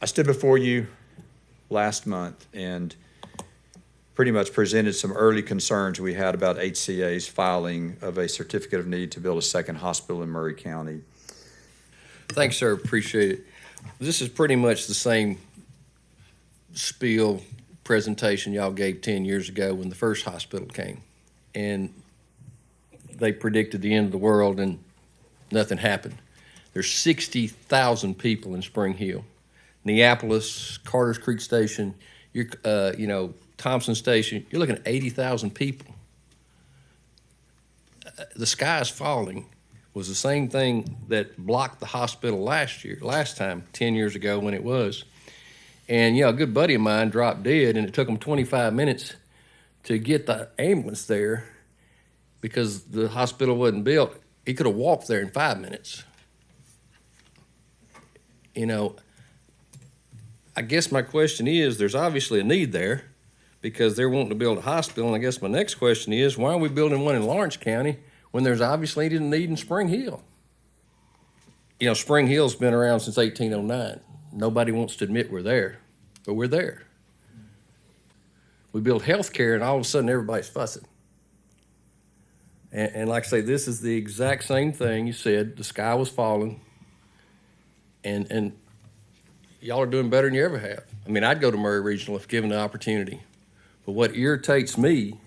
I stood before you last month and pretty much presented some early concerns we had about HCA's filing of a certificate of need to build a second hospital in Maury County. Thanks, sir. Appreciate it. This is pretty much the same spiel presentation y'all gave 10 years ago when the first hospital came. And they predicted the end of the world and nothing happened. There's 60,000 people in Spring Hill. Neapolis, Carter's Creek Station, Thompson Station, you're looking at 80,000 people. The sky is falling was the same thing that blocked the hospital last time, 10 years ago when it was. And, a good buddy of mine dropped dead, and it took him 25 minutes to get the ambulance there because the hospital wasn't built. He could have walked there in 5 minutes. I guess my question is, there's obviously a need there because they're wanting to build a hospital. And I guess my next question is, why are we building one in Lawrence County when there's obviously a need in Spring Hill? Spring Hill's been around since 1809. Nobody wants to admit we're there, but we're there. We build health care and all of a sudden everybody's fussing. And like I say, this is the exact same thing you said. The sky was falling and y'all are doing better than you ever have. I mean, I'd go to Maury Regional if given the opportunity. But what irritates me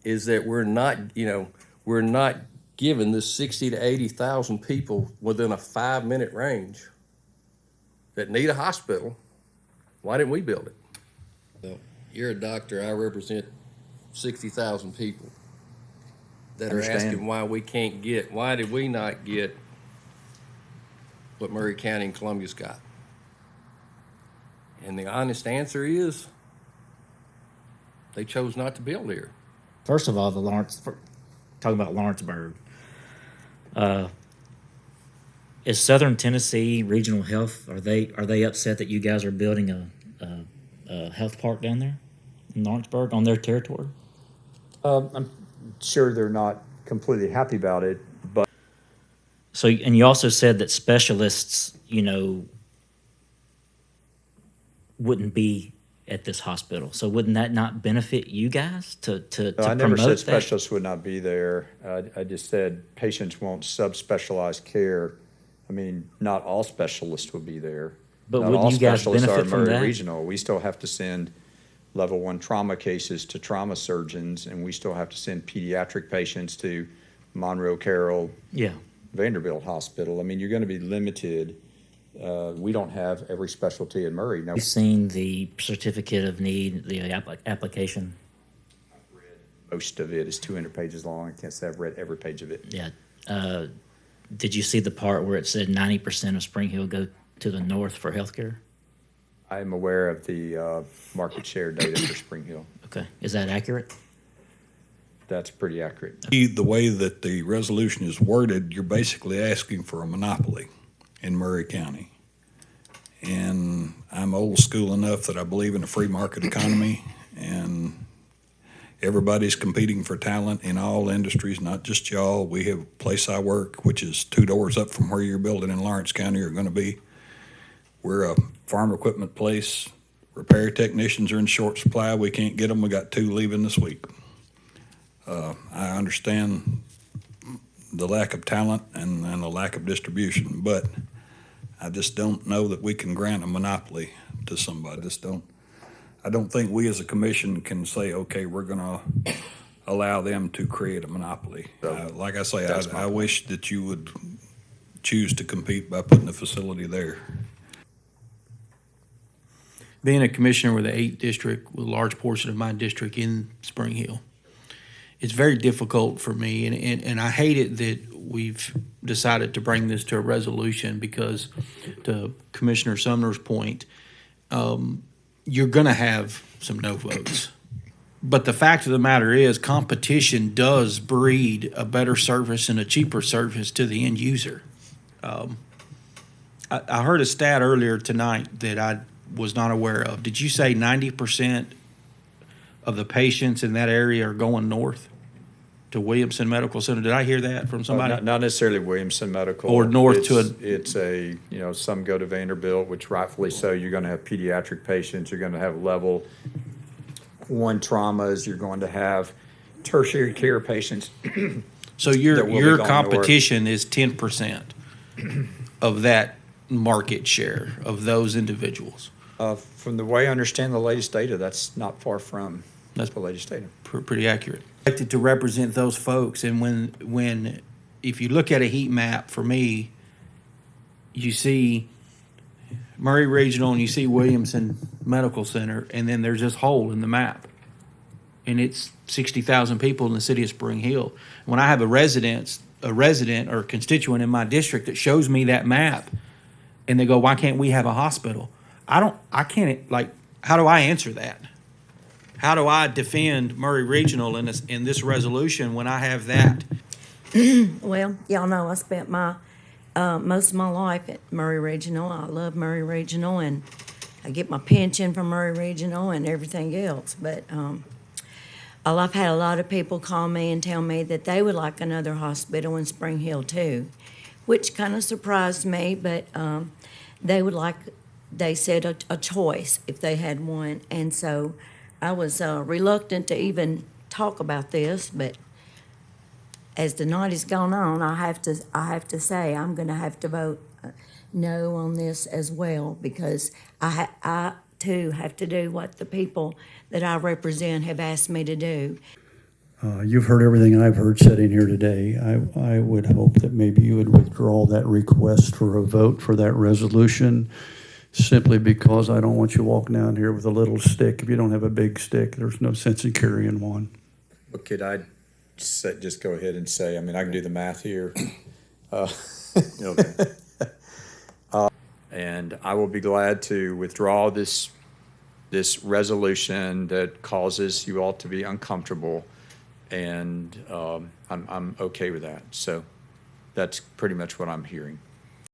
is that we're not giving this 60 to 80,000 people within a 5-minute range that need a hospital. Why didn't we build it? Well, you're a doctor. I represent 60,000 people that are asking why did we not get what Maury County and Columbia's got? And the honest answer is they chose not to build here. First of all, talking about Lawrenceburg, is Southern Tennessee Regional Health, are they upset that you guys are building a health park down there in Lawrenceburg on their territory? I'm sure they're not completely happy about it, but So, and you also said that specialists, wouldn't be at this hospital. So wouldn't that not benefit you guys to I never promote said that? specialists would not be there. I just said patients want subspecialized care. I mean, not all specialists will be there. But Not wouldn't all you guys specialists are benefit from Maury that? Regional. We still have to send level 1 trauma cases to trauma surgeons, and we still have to send pediatric patients to Monroe Carroll, Yeah. Vanderbilt Hospital. I mean, you're going to be limited. We don't have every specialty in Maury. No. You've seen the certificate of need, the application. I've read most of it. It's 200 pages long. I can't say I've read every page of it. Yeah. Did you see the part where it said 90% of Spring Hill go to the north for healthcare? I am aware of the market share data for Spring Hill. Okay. Is that accurate? That's pretty accurate. The way that the resolution is worded, you're basically asking for a monopoly in Maury County. And I'm old school enough that I believe in a free market economy, and everybody's competing for talent in all industries, not just y'all. We have a place I work, which is 2 doors up from where you're building in Lawrence County are going to be. We're a farm equipment place. Repair technicians are in short supply. We can't get them. We got 2 leaving this week. I understand the lack of talent and the lack of distribution, but I just don't know that we can grant a monopoly to somebody. I don't think we as a commission can say, okay, we're going to allow them to create a monopoly. Like I say, I wish that you would choose to compete by putting a facility there. Being a commissioner with the 8th district, with a large portion of my district in Spring Hill, it's very difficult for me, and I hate it that we've decided to bring this to a resolution because, to Commissioner Sumner's point, you're going to have some no votes. But the fact of the matter is competition does breed a better service and a cheaper service to the end user. I heard a stat earlier tonight that I was not aware of. Did you say 90% of the patients in that area are going north? to Williamson Medical Center. Did I hear that from somebody? Not necessarily Williamson Medical. Or north to It's a, some go to Vanderbilt, which rightfully so. You're going to have pediatric patients. You're going to have level 1 traumas. You're going to have tertiary care patients. So that your will be your going competition is 10% of that market share of those individuals. From the way I understand the latest data, that's not far from the latest data. Pretty accurate. Elected to represent those folks, and when if you look at a heat map for me, you see Maury Regional and you see Williamson Medical Center, and then there's this hole in the map, and it's 60,000 people in the city of Spring Hill. When I have a resident or constituent in my district that shows me that map, and they go, "Why can't we have a hospital?" I can't, how do I answer that? How do I defend Maury Regional in this resolution when I have that? Well, y'all know I spent my most of my life at Maury Regional. I love Maury Regional, and I get my pension from Maury Regional and everything else. But I've had a lot of people call me and tell me that they would like another hospital in Spring Hill too, which kind of surprised me. But they said a choice if they had one, and so I was reluctant to even talk about this, but as the night has gone on, I have to say I'm going to have to vote no on this as well, because I too have to do what the people that I represent have asked me to do. You've heard everything I've heard sitting here today. I would hope that maybe you would withdraw that request for a vote for that resolution, simply because I don't want you walking down here with a little stick. If you don't have a big stick, there's no sense in carrying one. But could I just go ahead and say, I can do the math here. Okay. And I will be glad to withdraw this resolution that causes you all to be uncomfortable, and I'm okay with that. So that's pretty much what I'm hearing.